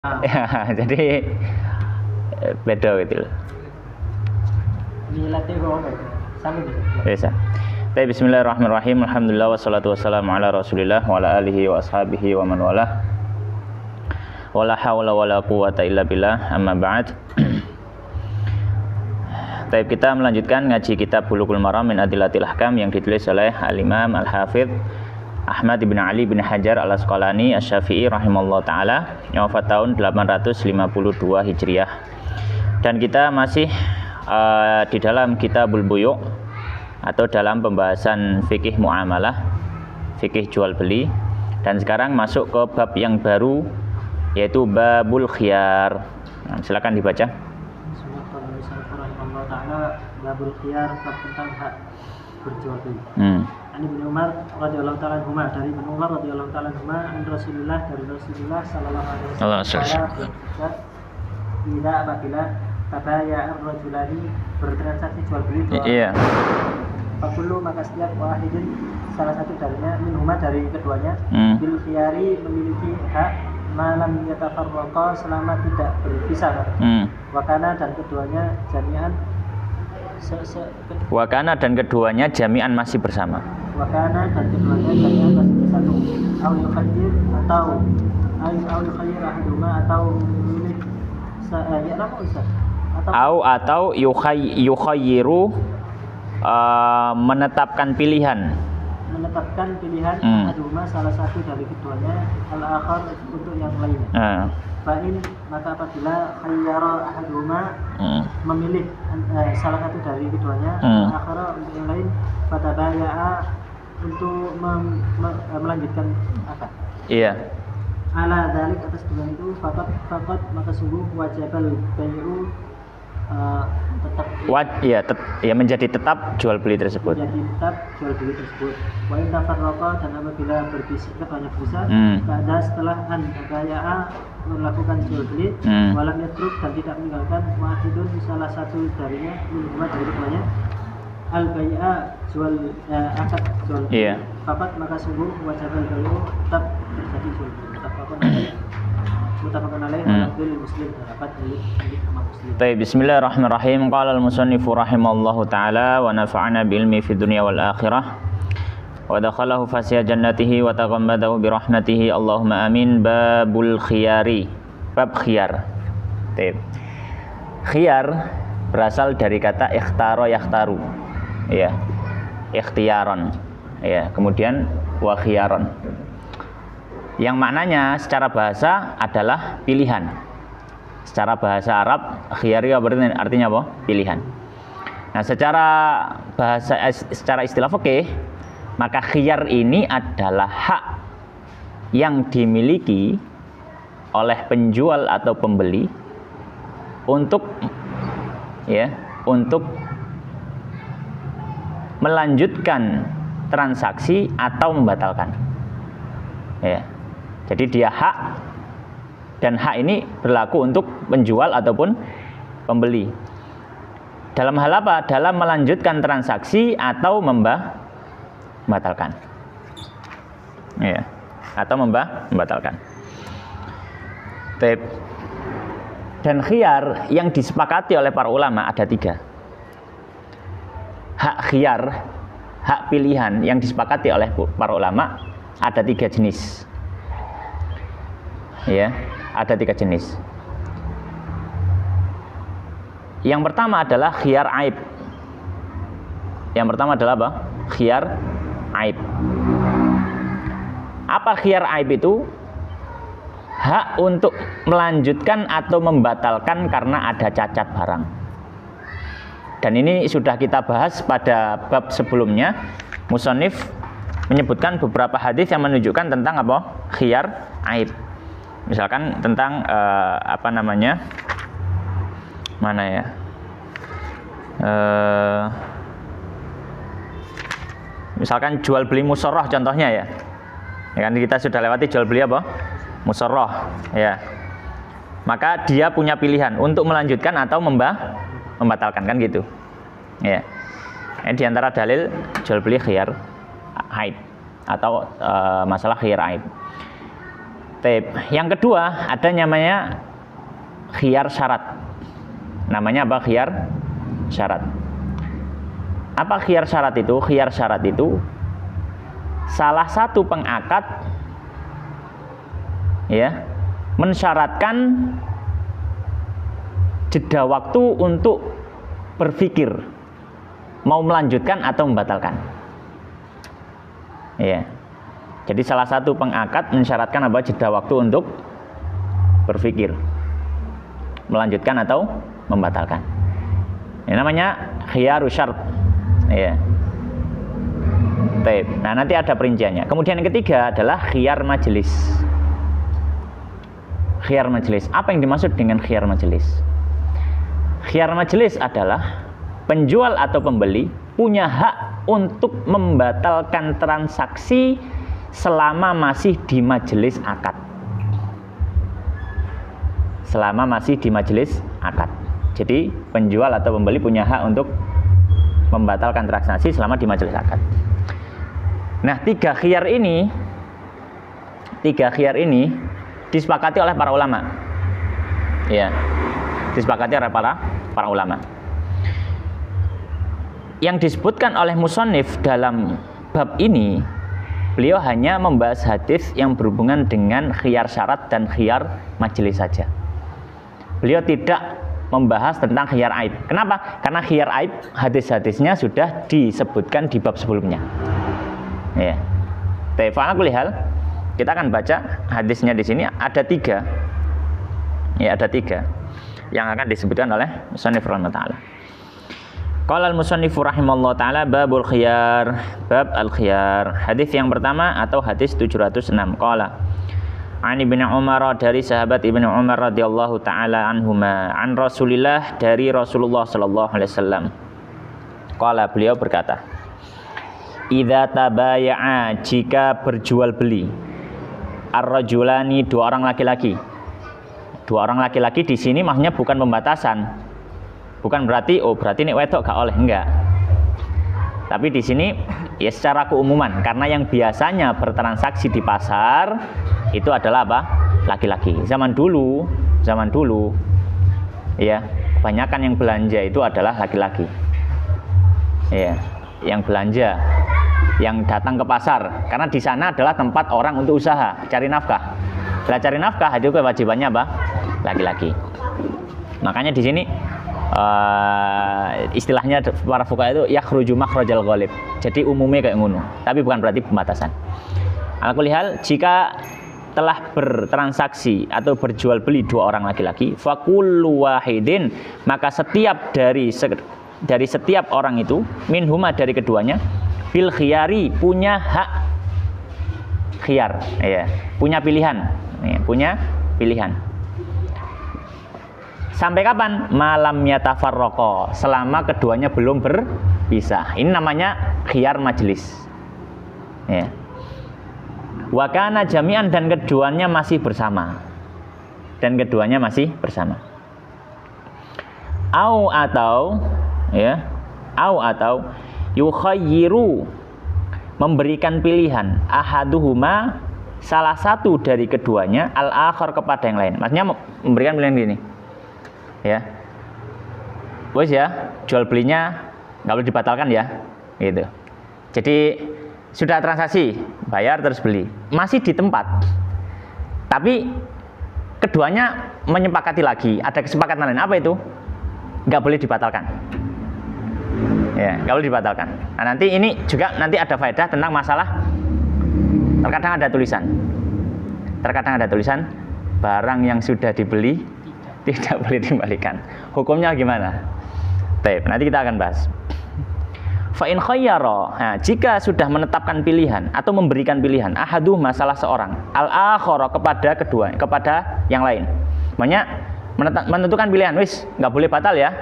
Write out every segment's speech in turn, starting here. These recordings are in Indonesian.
Ya, jadi beda gitu loh. Dilatih kok apa? Sama gitu. Bisa. Tapi bismillahirrahmanirrahim. Alhamdulillah wassalatu wassalamu ala Rasulillah wa ala alihi wa ashabihi wa man walah. Wala haula wala quwata illa billah. Amma ba'd. Tapi kita melanjutkan ngaji kitab Bulughul Maram min Adillatil Ahkam yang ditulis oleh Al-Imam Al-Hafidz Ahmad bin Ali bin Hajar Al-Asqalani Asy-Syafi'i rahimallahu taala yang wafat tahun 852 Hijriah. Dan kita masih di dalam Kitabul Buyu' atau dalam pembahasan fikih muamalah, fikih jual beli, dan sekarang masuk ke bab yang baru yaitu babul khiyar. Nah, silakan dibaca. Bismillahirrahmanirrahim. Taala babul khiyar, bab tentang hak berjual beli. Ani bin Umar radhiyallahu ta'ala anhuma, dari Ibnu Umar radhiyallahu ta'ala anhuma, an Rasulullah, dari Rasulullah sallallahu alaihi wasallam, tidak apabila tabaya'ar rajulani, bertransaksi jual beli dua orang. Iya. Fakulu, maka setiap wahidin, salah satu darinya, minhuma, dari keduanya, bil khiyari, memiliki hak malam yatafarraqa, selama tidak berpisah. Wakana, dan keduanya jami'an Wakana, dan keduanya jami'an masih bersama. Wakana, dan keduanya jami'an masih bersatu. Au yukhayir, atau au yukhayir ahaduma, atau memilih ya nama Ustaz, Atau yukhayyiru, menetapkan pilihan ahaduma, salah satu dari keduanya, al-akhar, untuk yang lainnya. Fa'in, maka apabila khayyara ahaduma, memilih salah satu dari keduanya, al-akhara, untuk yang lain, fatabaya'a, untuk melanjutkan akad. Iya. Ala dzalik, atas dua itu, faqat, maka sungguh wajibal bai'u, menjadi tetap jual beli tersebut. Wa in tafarraqa, dan apabila berpisah, keduanya berpisah, pada setelah an tabaya'a, melakukan jual beli, walam yatruk, dan tidak meninggalkan wahidun, salah satu darinya, minhuma, dari keduanya, al bai'a, jual akad jual beli. Faqat, maka sungguh wajibal bai'u, tetap terjadi jual beli. Mutafaqun alaih, Muslim, dapat milik Imam Muslim. Baik, bismillahirrahmanirrahim. Qala al-musannifu rahimallahu taala wa nafa'ana bi ilmi fid dunya wal akhirah wa dakhalahu fasya jannatihi wa taghammadahu bi rahmatihi, Allahumma amin. Babul khiyari, bab khiyar. Baik. Khiyar berasal dari kata ikhtara yakhtaru. Ya. Ikhtiyaron. Ya, kemudian wa khiyaron. Yang maknanya secara bahasa adalah pilihan. Secara bahasa Arab, khiyari artinya apa? Pilihan. Nah, secara istilah fikih, maka khiyar ini adalah hak yang dimiliki oleh penjual atau pembeli untuk melanjutkan transaksi atau membatalkan. Ya. Jadi dia hak, dan hak ini berlaku untuk penjual ataupun pembeli. Dalam hal apa? Dalam melanjutkan transaksi atau membatalkan. Ya. Atau membatalkan. Dan khiyar yang disepakati oleh para ulama ada 3. Hak khiyar, hak pilihan yang disepakati oleh para ulama ada 3 jenis. Ya, ada 3 jenis. Yang pertama adalah khiyar aib. Yang pertama adalah apa? Khiyar aib. Apa khiyar aib itu? Hak untuk melanjutkan atau membatalkan karena ada cacat barang. Dan ini sudah kita bahas pada bab sebelumnya. Musannif menyebutkan beberapa hadis yang menunjukkan tentang apa? Khiyar aib. Misalkan tentang misalkan jual beli musharrah contohnya ya. Ya kan, kita sudah lewati jual beli apa? Musharrah, ya. Maka dia punya pilihan untuk melanjutkan atau membatalkan, kan gitu. Ya. Ini di antara dalil jual beli khiyar aib atau masalah khiyar aib. Yang kedua ada namanya khiyar syarat. Namanya apa? Khiyar syarat. Apa khiyar syarat itu? Khiyar syarat itu salah satu pengakad ya mensyaratkan jeda waktu untuk berpikir mau melanjutkan atau membatalkan. Ya. Jadi salah satu pengakad mensyaratkan apa? Jeda waktu untuk berpikir melanjutkan atau membatalkan. Ini namanya khiyarus syart. Ya. Nah, nanti ada perinciannya. Kemudian yang ketiga adalah khiyar majelis. Khiyar majelis. Apa yang dimaksud dengan khiyar majelis? Khiyar majelis adalah penjual atau pembeli punya hak untuk membatalkan transaksi selama masih di majelis akad. Selama masih di majelis akad. Jadi penjual atau pembeli punya hak untuk membatalkan transaksi selama di majelis akad. Nah, tiga khiyar ini disepakati oleh para ulama. Ya, disepakati oleh para ulama. Yang disebutkan oleh musannif dalam bab ini, beliau hanya membahas hadis yang berhubungan dengan khiyar syarat dan khiyar majelis saja. Beliau tidak membahas tentang khiyar aib. Kenapa? Karena khiyar aib hadis-hadisnya sudah disebutkan di bab sebelumnya. Ya. Fa'alaqulihal, kita akan baca hadisnya di sini ada 3. Ya, ada 3 yang akan disebutkan oleh musannif rahimahullah taala. Qala al-musannifu rahimallahu taala babul khiyar, bab al-khiyar. Hadis yang pertama atau hadis 706. Qala An Ibnu Umar, dari sahabat Ibnu Umar radhiyallahu taala anhuma, an Rasulillah, dari Rasulullah sallallahu alaihi wasallam. Qala, beliau berkata, idza tabaya'a, jika berjual beli, ar-rajulani, 2 orang laki-laki. 2 orang laki-laki di sini maksudnya bukan pembatasan. Bukan berarti berarti nek wedok gak oleh, enggak. Tapi di sini ya secara keumuman, karena yang biasanya bertransaksi di pasar itu adalah apa? Laki-laki. Zaman dulu ya, kebanyakan yang belanja itu adalah laki-laki. Ya, yang belanja, yang datang ke pasar, karena di sana adalah tempat orang untuk usaha, cari nafkah. Setelah cari nafkah itu kewajibannya apa? Laki-laki. Makanya di sini istilahnya para fuqaha itu yakhruju makhrajal ghalib. Jadi umumnya kayak ngono, tapi bukan berarti pembatasan. Alaqulihal, jika telah bertransaksi atau berjual beli 2 orang laki-laki, fakullu wahidin, maka setiap dari setiap orang itu, minhuma, dari keduanya, bil khiyari, punya hak khiyar, ya, punya pilihan, ya, punya pilihan. Sampai kapan? Malam yatafarraqa, selama keduanya belum berpisah. Ini namanya khiyar majelis. Ya. Wa kana jami'an, dan keduanya masih bersama. Au atau yukhayyiru, memberikan pilihan, ahaduhuma, salah satu dari keduanya, al-akhar, kepada yang lain. Maksudnya memberikan pilihan gini. Ya, bos ya, jual belinya nggak boleh dibatalkan ya, gitu. Jadi sudah transaksi, bayar terus beli, masih di tempat, tapi keduanya menyepakati lagi, ada kesepakatan lain, apa itu? Nggak boleh dibatalkan. Ya, nggak boleh dibatalkan. Nah, nanti ini juga nanti ada faedah tentang masalah. Terkadang ada tulisan barang yang sudah dibeli tidak boleh dikembalikan. Hukumnya gimana? Baik, nanti kita akan bahas. Fa in khayyara, nah, jika sudah menetapkan pilihan atau memberikan pilihan, ahaduh, masalah seorang, al-akhara, kepada yang lain. Makanya menentukan pilihan, wis nggak boleh batal ya.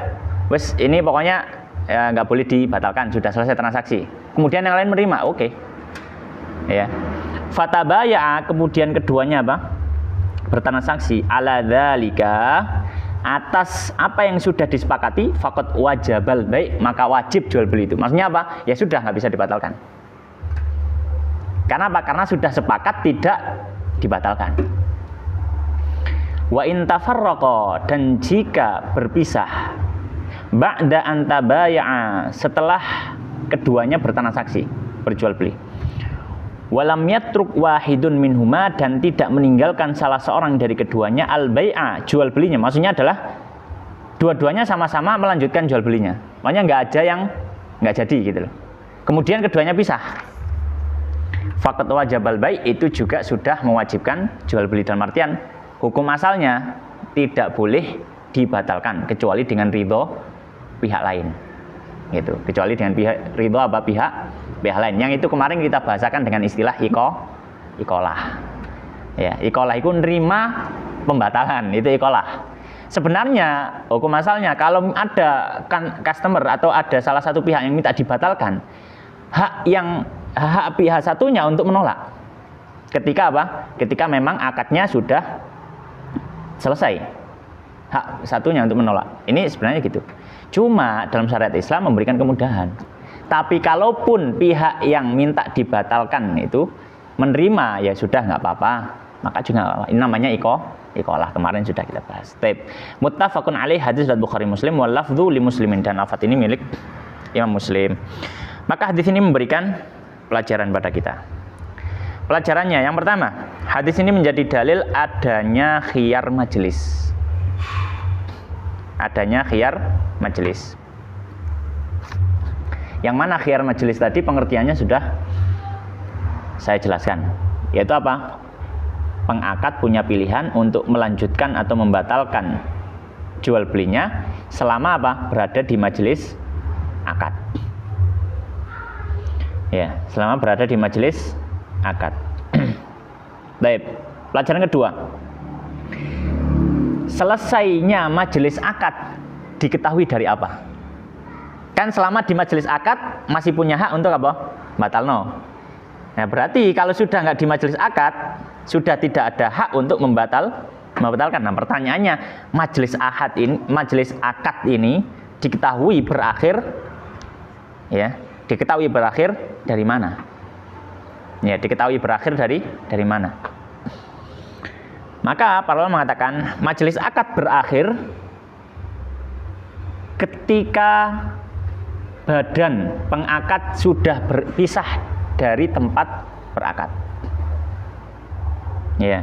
Wis ini pokoknya ya, nggak boleh dibatalkan, sudah selesai transaksi. Kemudian yang lain menerima, oke. Ya. Fatabaya, kemudian keduanya apa? Bertransaksi ala dzalika, atas apa yang sudah disepakati, faqad wajabal bai', maka wajib jual beli itu. Maksudnya apa? Ya sudah, nggak bisa dibatalkan. Karena apa? Karena sudah sepakat tidak dibatalkan. Wa in tafarraqa, dan jika berpisah, ba'da an tabaya'a, setelah keduanya bertransaksi, berjual beli. Walam yatruk wahidun minhuma, dan tidak meninggalkan salah seorang dari keduanya al-bai'a, jual belinya. Maksudnya adalah dua-duanya sama-sama melanjutkan jual belinya. Makanya nggak ada yang nggak jadi gitu loh. Kemudian keduanya pisah. Faqad wajabal bai', itu juga sudah mewajibkan jual beli, dalam artian hukum asalnya tidak boleh dibatalkan kecuali dengan ridho pihak lain. Gitu. Kecuali dengan ridho pihak lain. Yang itu kemarin kita bahasakan dengan istilah ikolah. Ya, ikolah itu nerima pembatalan, itu ikolah. Sebenarnya hukum asalnya kalau ada customer atau ada salah satu pihak yang minta dibatalkan, hak pihak satunya untuk menolak. Ketika apa? Ketika memang akadnya sudah selesai, hak satunya untuk menolak. Ini sebenarnya gitu. Cuma dalam syariat Islam memberikan kemudahan. Tapi kalaupun pihak yang minta dibatalkan itu menerima, ya sudah, nggak apa-apa, maka juga nggak apa-apa. Ini namanya ikolah, kemarin sudah kita bahas. Muttafaqun alaih, hadis riwayat Bukhari Muslim, wal lafdzu li Muslimin, dan lafaz ini milik Imam Muslim. Maka hadis ini memberikan pelajaran pada kita. Pelajarannya yang pertama, hadis ini menjadi dalil adanya khiyar majelis. Adanya khiyar majelis. Yang mana khiyar majelis tadi pengertiannya sudah saya jelaskan. Yaitu apa? Pengakad punya pilihan untuk melanjutkan atau membatalkan jual belinya selama apa? Berada di majelis akad. Ya, selama berada di majelis akad. Baik, pelajaran kedua. Selesainya majelis akad diketahui dari apa? Kan selama di majelis akad masih punya hak untuk apa? Batalno. Nah, berarti kalau sudah nggak di majelis akad, sudah tidak ada hak untuk membatalkan. Nah, pertanyaannya, majelis akad ini diketahui berakhir, ya, diketahui berakhir dari mana? Ya, diketahui berakhir dari mana? Maka para ulama mengatakan majelis akad berakhir ketika badan pengakad sudah berpisah dari tempat berakad. Ya,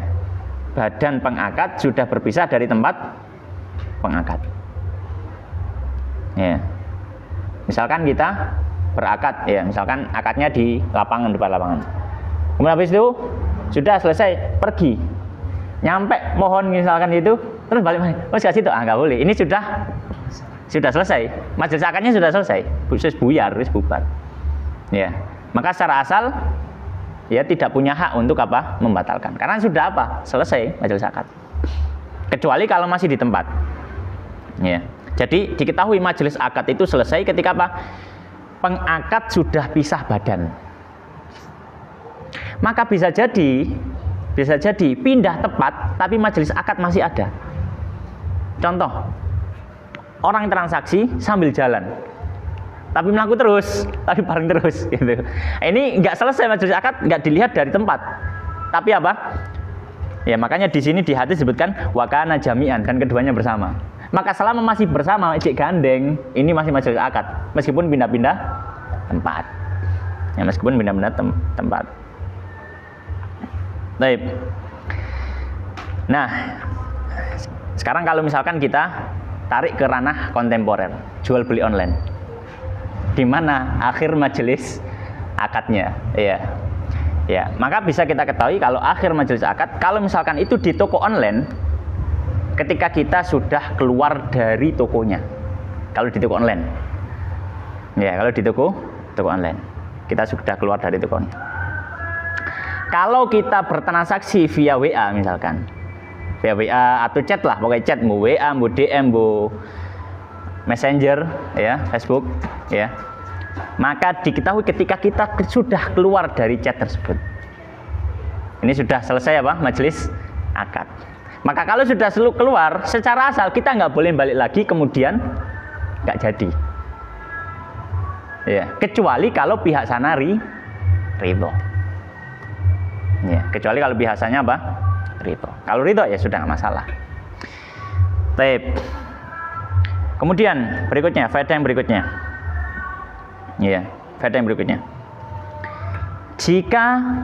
badan pengakad sudah berpisah dari tempat pengakad. Ya, misalkan kita berakad, ya, misalkan akadnya di lapangan, depan lapangan. Kemudian habis itu sudah selesai, pergi, nyampe mohon misalkan itu, terus balik lagi, oh kasih itu, nggak boleh. Ini sudah selesai, majelis akadnya sudah selesai, buyar, bubar. Ya, maka secara asal ya tidak punya hak untuk apa? Membatalkan, karena sudah apa? Selesai majelis akad. Kecuali kalau masih di tempat. Ya, jadi diketahui majelis akad itu selesai ketika apa? Pengakad sudah pisah badan. Maka bisa jadi pindah tempat tapi majelis akad masih ada. Contoh, orang transaksi sambil jalan, tapi melaku terus, tapi bareng terus, gitu. Ini nggak selesai majelis akad, nggak dilihat dari tempat, tapi apa? Ya, makanya di sini di hadis disebutkan wakana jami'an, kan keduanya bersama. Maka selama masih bersama, cek gandeng, ini masih majelis akad, meskipun pindah-pindah tempat. Ya, meskipun pindah-pindah tempat. Baik. Nah, sekarang kalau misalkan kita tarik ke ranah kontemporer, jual beli online, di mana akhir majelis akadnya, ya, maka bisa kita ketahui kalau akhir majelis akad, kalau misalkan itu di toko online, ketika kita sudah keluar dari tokonya, kalau di toko online, ya, kalau di toko online, kita sudah keluar dari tokonya. Kalau kita bertransaksi via WA misalkan, via WA atau chat lah, pokoknya chat, mau WA, mau DM, mau Messenger, ya, Facebook, ya, maka diketahui ketika kita sudah keluar dari chat tersebut, ini sudah selesai apa? Majelis akad. Maka kalau sudah keluar, secara asal kita nggak boleh balik lagi, kemudian nggak jadi, ya, kecuali kalau pihak sana ridho. Ya, kecuali kalau biasanya apa? Ridho. Kalau ridho ya sudah nggak masalah. Taib. Kemudian berikutnya, faedah yang berikutnya. Iya, faedah yang berikutnya. Jika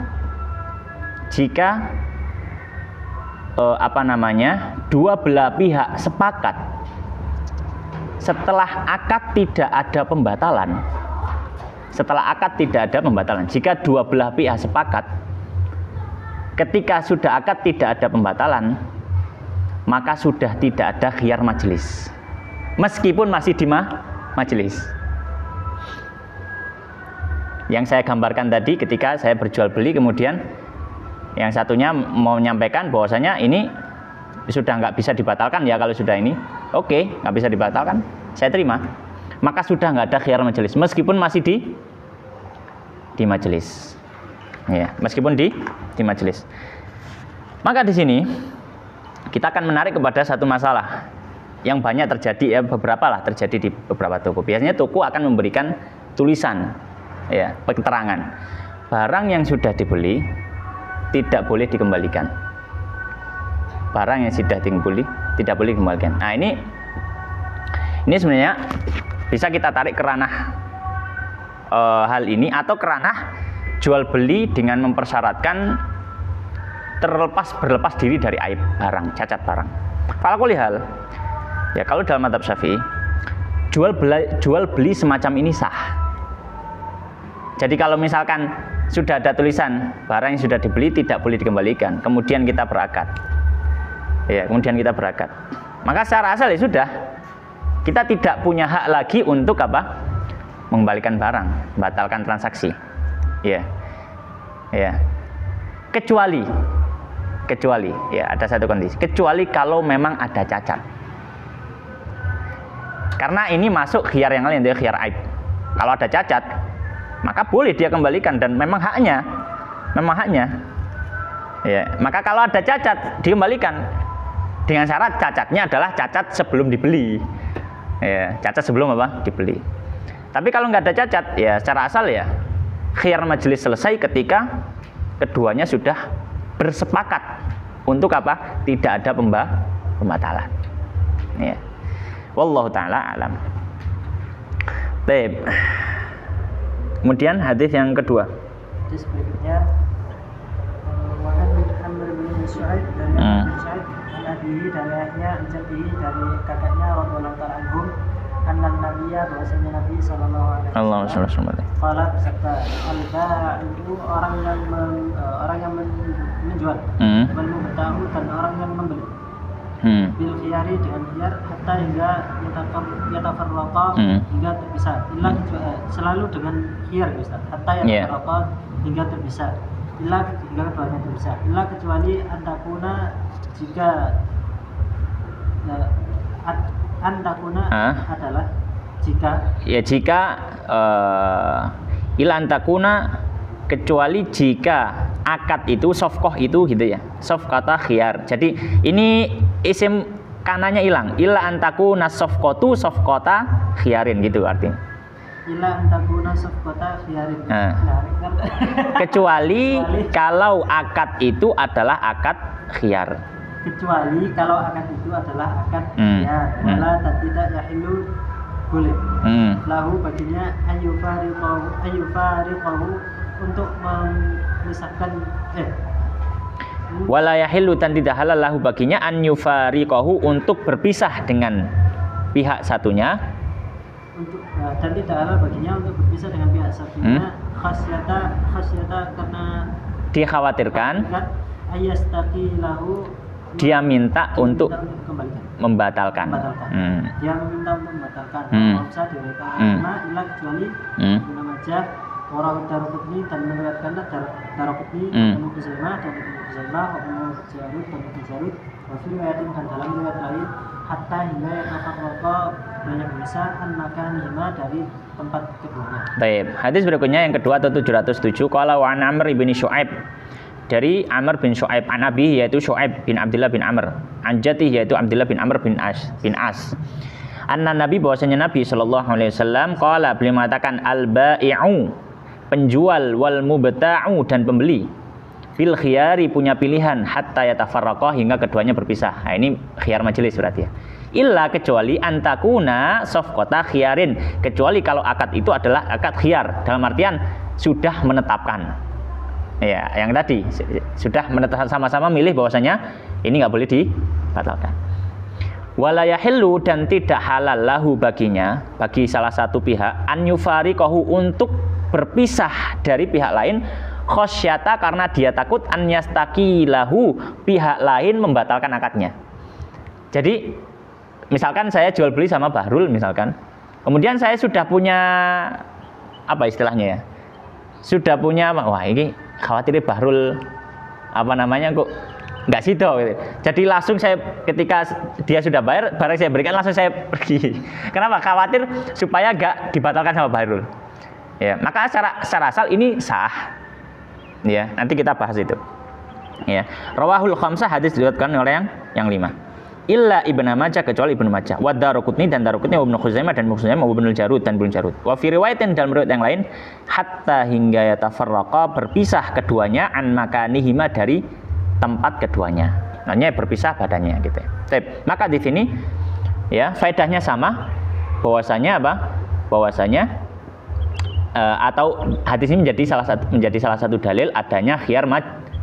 dua belah pihak sepakat setelah akad tidak ada pembatalan. Jika dua belah pihak sepakat ketika sudah akad tidak ada pembatalan, maka sudah tidak ada khiyar majelis. Meskipun masih di majelis. Yang saya gambarkan tadi ketika saya berjual beli, kemudian yang satunya mau menyampaikan bahwasanya ini sudah nggak bisa dibatalkan ya, kalau sudah ini oke, nggak bisa dibatalkan, saya terima, maka sudah nggak ada khiyar majelis meskipun masih di majelis ya, meskipun di majelis. Maka di sini kita akan menarik kepada satu masalah yang banyak terjadi, ya beberapa lah terjadi di beberapa toko. Biasanya toko akan memberikan tulisan ya, keterangan barang yang sudah dibeli tidak boleh dikembalikan. Barang yang sudah dibeli tidak boleh dikembalikan. Nah, ini sebenarnya bisa kita tarik ke ranah hal ini, atau ke ranah jual beli dengan mempersyaratkan berlepas diri dari aib barang, cacat barang. Falakuli hal, ya kalau dalam mazhab Syafi'i jual beli semacam ini sah. Jadi kalau misalkan sudah ada tulisan barang yang sudah dibeli tidak boleh dikembalikan, kemudian kita berakad, maka secara asal ya sudah, kita tidak punya hak lagi untuk mengembalikan barang, membatalkan transaksi, kecuali ya ada satu kondisi, kecuali kalau memang ada cacat, karena ini masuk khiyar yang lain, yaitu khiyar aib. Kalau ada cacat, maka boleh dia kembalikan dan memang haknya. Ya, maka kalau ada cacat dikembalikan dengan syarat cacatnya adalah cacat sebelum dibeli. Ya, cacat sebelum dibeli. Tapi kalau nggak ada cacat, ya secara asal ya khiyar majelis selesai ketika keduanya sudah bersepakat untuk tidak ada pembatalan. Ya. Wallahu taala alam. Baik. Kemudian hadis yang kedua. Hadis berikutnya, Wahab bin Amr bin Syu'aib dari Syu'aib an abihi dari ayahnya, an jaddihi dari kakaknya radhiyallahu ta'ala anhum, anna nabiyya, bahwasanya Nabi sallallahu alaihi wasallam qala bersabda, al-ba'i'u orang yang menjual, wal mubta'u dan orang yang membeli, bil khiyari dengan khiyar, hatta hingga yatafarraqa, hingga terpisah, selalu dengan khiyar Ustaz, hatta yatafarraqa, hingga terpisah, hingga keduanya terpisah, kecuali antakuna, jika antakuna adalah jika antakuna, kecuali jika akad itu sofkoh itu gitu ya, sofkata khiyar. Jadi ini isim kanannya hilang, ila antaku nasofkotu sofkota khiyarin gitu artinya. Ila antaku nasofkota khiyarin. Kecuali kalau akad itu adalah akad khiyar. Kecuali kalau akad itu adalah akad khiyar. Wala tidak yahilu, boleh. Lahu baginya ayyufariqahu untuk memisahkan wala yahillu, dan tidak halal lahu baginya an yufariqahu untuk berpisah dengan pihak satunya, dan tidak halal baginya untuk berpisah dengan pihak satunya, khasyata karena dikhawatirkan ayastaqi lahu, dia minta untuk membatalkan. Dia minta untuk membatalkan. Bisa diriwayatkan ila kecuali Ibnu Majah, orang Daraqutni, dan meriwayatkanlah Daraqutni, Ibnu Khuzaimah dan Ibnu Khuzaimah, Ibnu Jarud dan Ibnu Jarud, wa fi riwayatin, dan dalam riwayat lain, hatta hingga yatafarraqa, banyak bisa an-makanihima, dari tempat keduanya. Baik, hadis berikutnya yang kedua atau 707, qala wa an Amr bin Syu'aib, dari Amr bin Syu'aib, an Abi yaitu Syu'aib bin Abdullah bin Amr, an Jati yaitu Abdullah bin Amr bin As. Anna Nabi, bahwasanya Nabi sallallahu alaihi wasallam qala, beliau mengatakan al-ba'i'u, penjual, wal mubta'u, dan pembeli, bil khiyari punya pilihan hatta yatafarraqa hingga keduanya berpisah. Nah, ini khiyar majelis berarti ya. Illa kecuali antakuna safqata khiyarin, kecuali kalau akad itu adalah akad khiyar dalam artian sudah menetapkan. Ya, yang tadi sudah menetapkan sama-sama milih bahwasanya ini nggak boleh dibatalkan. Wala yahillu dan tidak halal lahu baginya, bagi salah satu pihak an yufariqahu untuk berpisah dari pihak lain khosyata karena dia takut an yastaqilahu pihak lain membatalkan akadnya. Jadi misalkan saya jual beli sama Bahrul misalkan, kemudian saya sudah punya apa istilahnya ya, sudah punya wah ini khawatirnya Bahrul apa namanya kok nggak sido gitu. Jadi langsung saya ketika dia sudah bayar barang saya berikan langsung saya pergi. Kenapa? Khawatir supaya nggak dibatalkan sama Bahrul. Ya, maka secara asal ini sah. Ya, nanti kita bahas itu. Ya, rawahul khamsah hadis diriwayatkan oleh yang 5. Illa Ibnu Majah kecuali Ibnu Majah, wa Daruqutni dan Daruqutni, wa Ibnu Khuzaimah dan Ibnu Khuzaimah, wa Ibnu Jarud dan Ibnu Jarud. Wa fi riwayatin dalam riwayat yang lain hatta hingga yatafarraqa berpisah keduanya an makanihima dari tempat keduanya. Namanya berpisah badannya gitu. Maka di sini ya faedahnya sama bahwasanya apa? Bahwasanya atau hadis ini menjadi salah satu dalil adanya khiyar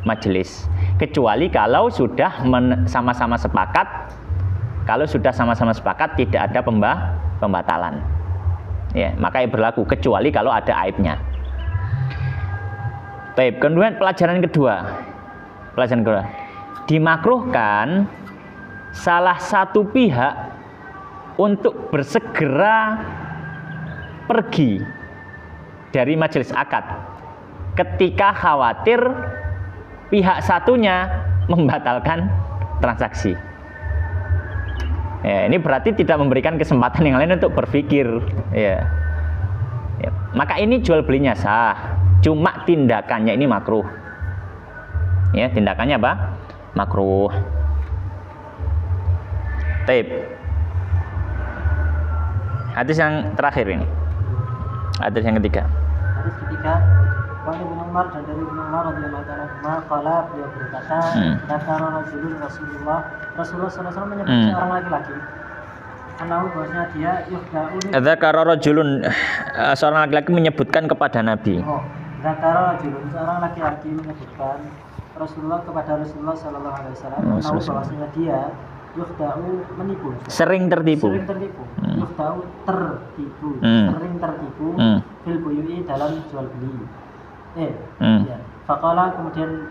majelis. Kecuali kalau sudah sama-sama sepakat, tidak ada pembatalan. Ya, maka berlaku kecuali kalau ada aibnya. Baik, kemudian pelajaran kedua, dimakruhkan salah satu pihak untuk bersegera pergi dari majelis akad ketika khawatir pihak satunya membatalkan transaksi. Ya, ini berarti tidak memberikan kesempatan yang lain untuk berpikir. Ya. Ya. Maka ini jual belinya sah, cuma tindakannya ini makruh. Ya, tindakannya apa? Makruh. Taib. Hadis yang terakhir ini. Hadis yang ketiga. Hadis ketiga, Ibnu Umar dan dari Ibnu Umar radhiyallahu ta'ala anhu qala beliau berkata, "Dzakara rajulun Rasulullah SAW menyebut seorang laki-laki anahu bahwasanya dia yuhda'u." Dzakara rajulun seorang laki-laki menyebutkan kepada Nabi. Dzakara rajulun seorang laki-laki menyebutkan Rasulullah kepada Rasulullah sallallahu alaihi wasallam anahu bahwasanya dia yuhda'u menipu. Sering tertipu. Yuhda'u tertipu. Sering tertipu fil buyu'i dalam jual beli. Ya. Faqala kemudian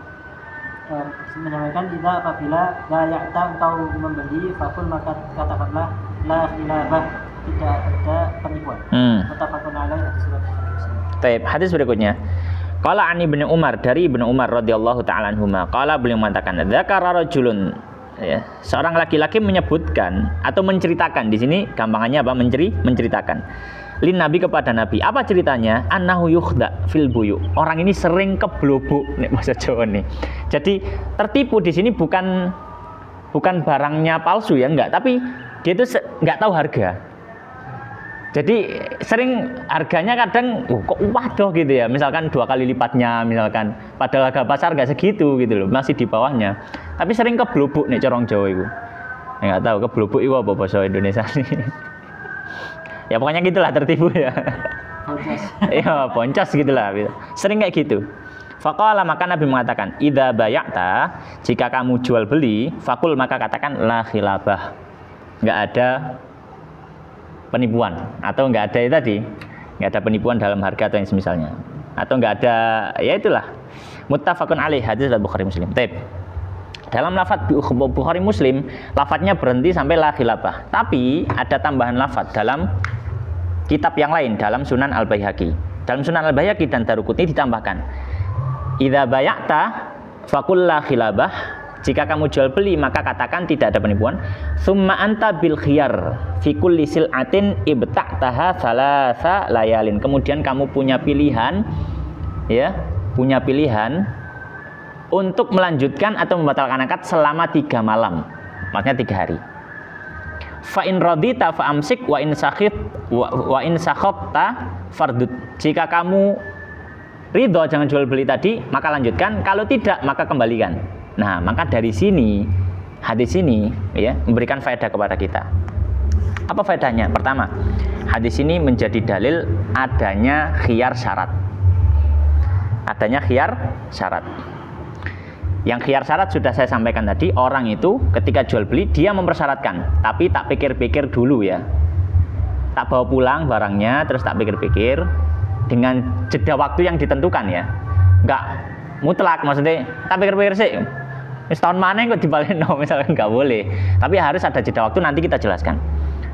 menyampaikan jika apabila layakta engkau membeli fakul maka katakanlah la khilafah, tidak ada penipuan. Muttafaqun alaih hadis riwayat Muslim. Baik, hadis berikutnya. Qala an Ibnu Umar dari Ibnu Umar radhiyallahu taala anhuma. Qala beliau mengatakan dzakara rajulun, ya, seorang laki-laki menyebutkan atau menceritakan, di sini gampangannya apa? Menceritakan lin Nabi kepada Nabi. Apa ceritanya? Annahu yukhda fil buyu. Orang ini sering keblobok nek bahasa Jawa nih. Jadi tertipu di sini bukan barangnya palsu ya, enggak, tapi dia itu enggak tahu harga. Jadi sering harganya kadang kok waduh gitu ya. Misalkan 2 kali lipatnya misalkan. Padahal harga pasar enggak segitu gitu loh, masih di bawahnya. Tapi sering keblobok nek corong Jawa itu. Enggak tahu keblobok itu apa bahasa Indonesia nih. Ya pokoknya gitulah, tertipu ya. Boncos. Ya boncos gitulah. Sering kayak gitu. Faqala maka Nabi mengatakan, idza baya'ta, jika kamu jual beli, fakul maka katakan la khilafah. Enggak ada penipuan atau enggak ada itu tadi. Enggak ada penipuan dalam harga atau yang semisalnya. Atau enggak ada, ya itulah. Muttafaqun alaih hadis Bukhari Muslim. Taib. Dalam lafaz Bukhari Muslim, lafaznya berhenti sampai la khilafah. Tapi ada tambahan lafaz dalam kitab yang lain, dalam Sunan Al-Baihaqi. Dalam Sunan Al-Baihaqi dan Daruqutni ditambahkan, idza baya'ta faqul la khilafah, jika kamu jual beli maka katakan tidak ada penipuan. Summa anta bil khiyar fi kulli sil'atin ibta'taha thalatha layalin. Kemudian kamu punya pilihan, ya, untuk melanjutkan atau membatalkan akad selama 3 malam, maksudnya 3 hari. Fa in radita fa amsik wa in sakhit wa in sakhatta fardud. Jika kamu ridho jangan jual beli tadi, maka lanjutkan. Kalau tidak, maka kembalikan. Nah, maka dari sini hadis ini ya memberikan faedah kepada kita. Apa faedahnya? Pertama, hadis ini menjadi dalil adanya khiyar syarat. Adanya khiyar syarat. Yang khiyar syarat sudah saya sampaikan tadi, orang itu ketika jual beli dia mempersyaratkan, tapi tak pikir-pikir dulu ya. Tak bawa pulang barangnya, terus tak pikir-pikir dengan jeda waktu yang ditentukan ya. Enggak mutlak, maksudnya tak pikir-pikir sih. Setahun mana kok dibalikin, misalkan nggak boleh. Tapi harus ada jeda waktu, nanti kita jelaskan.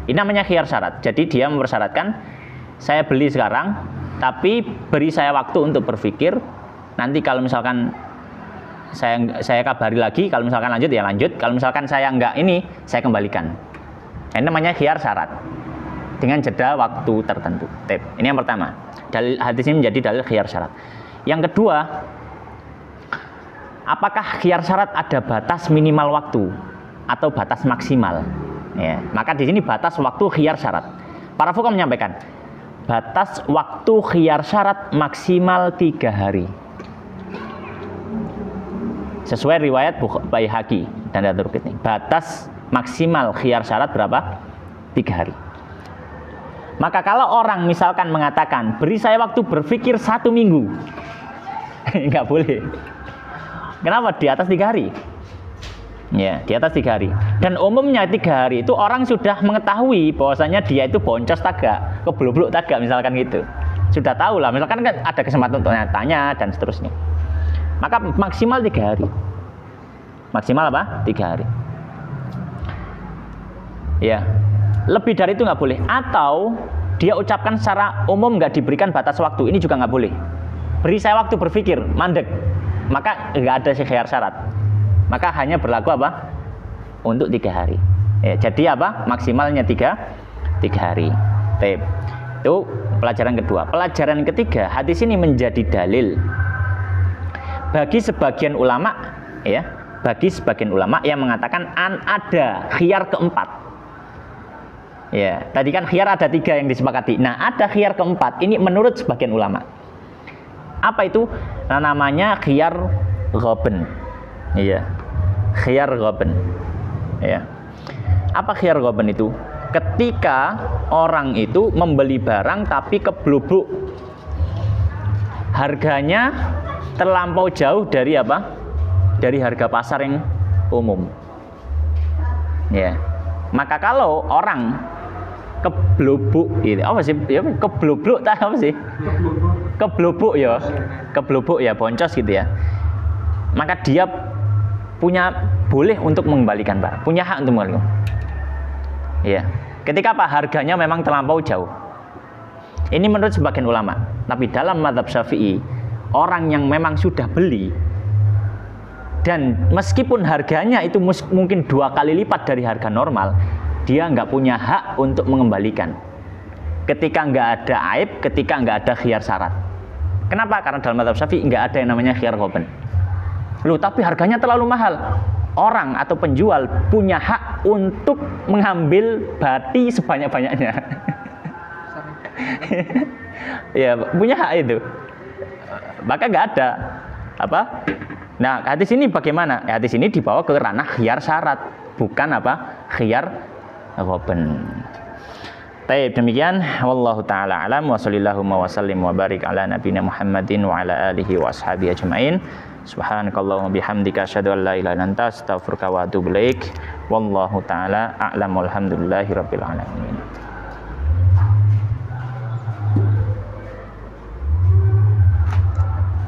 Ini namanya khiyar syarat. Jadi dia mempersyaratkan, saya beli sekarang, tapi beri saya waktu untuk berpikir. Nanti kalau misalkan saya kabari lagi, kalau misalkan lanjut ya lanjut. Kalau misalkan saya nggak ini, saya kembalikan. Ini namanya khiyar syarat. Dengan jeda waktu tertentu. Ini yang pertama. Dalil hadis ini menjadi dalil khiyar syarat. Yang kedua, apakah khiyar syarat ada batas minimal waktu atau batas maksimal? Ya, maka di sini batas waktu khiyar syarat. Para fuqaha menyampaikan batas waktu khiyar syarat maksimal 3 hari. Sesuai riwayat Baihaqi dan Ad-Darqutni. Batas maksimal khiyar syarat berapa? 3 hari. Maka kalau orang misalkan mengatakan beri saya waktu berpikir 1 minggu, nggak boleh. Kenapa? Di atas 3 hari. Ya, di atas 3 hari. Dan umumnya 3 hari itu orang sudah mengetahui bahwasanya dia itu boncos tagak, keblok-blok tagak misalkan gitu. Sudah tahu lah, misalkan kan ada kesempatan untuk tanya dan seterusnya. Maka maksimal 3 hari. Maksimal apa? 3 hari. Ya. Lebih dari itu nggak boleh. Atau dia ucapkan secara umum nggak diberikan batas waktu. Ini juga nggak boleh. Beri saya waktu berpikir, mandek. Maka nggak ada khiyar syarat. Maka hanya berlaku apa? Untuk 3 hari. Ya, jadi apa? Maksimalnya 3 hari. Itu pelajaran kedua. Pelajaran ketiga, hadis ini menjadi dalil bagi sebagian ulama, ya, bagi sebagian ulama yang mengatakan ada khiyar keempat. Ya, tadi kan khiyar ada 3 yang disepakati. Nah, ada khiyar keempat. Ini menurut sebagian ulama. Apa itu? Nah, namanya khiyar ghaben. Iya. Khiyar ghaben. Ya. Apa khiyar ghaben itu? Ketika orang itu membeli barang tapi keblubuk. Harganya terlampau jauh dari apa? Dari harga pasar yang umum. Ya. Maka kalau orang keblubuk ini apa sih? Ya, keblubuk tak apa sih? Keblubuk ya. Keblubuk ya, boncos gitu ya. Maka dia boleh untuk mengembalikan barang, punya hak untuk mengembalikan. Ya. Ketika apa? Harganya memang terlampau jauh. Ini menurut sebagian ulama. Tapi dalam mazhab Syafi'i, orang yang memang sudah beli dan meskipun harganya itu mungkin 2 kali lipat dari harga normal, dia nggak punya hak untuk mengembalikan. Ketika nggak ada aib, ketika nggak ada khiyar syarat. Kenapa? Karena dalam mazhab Syafi'i nggak ada yang namanya khiyar ghaben. Loh, tapi harganya terlalu mahal. Orang atau penjual punya hak untuk mengambil bati sebanyak-banyaknya. Ya, punya hak itu. Maka nggak ada apa? Nah, hadis ini bagaimana? Hadis ini dibawa ke ranah khiyar syarat, bukan apa? Khiyar ghaben. Baik, demikian wallahu taala alam wa sallallahu wa sallim wa barik ala nabiyina Muhammadin wa ala alihi wa ashabihi ajmain. Subhanakallahumma bihamdika asyhadu an la ilaha illa anta astaghfiruka wa atubu ilaik. Wallahu taala a'lam walhamdulillahi rabbil alamin.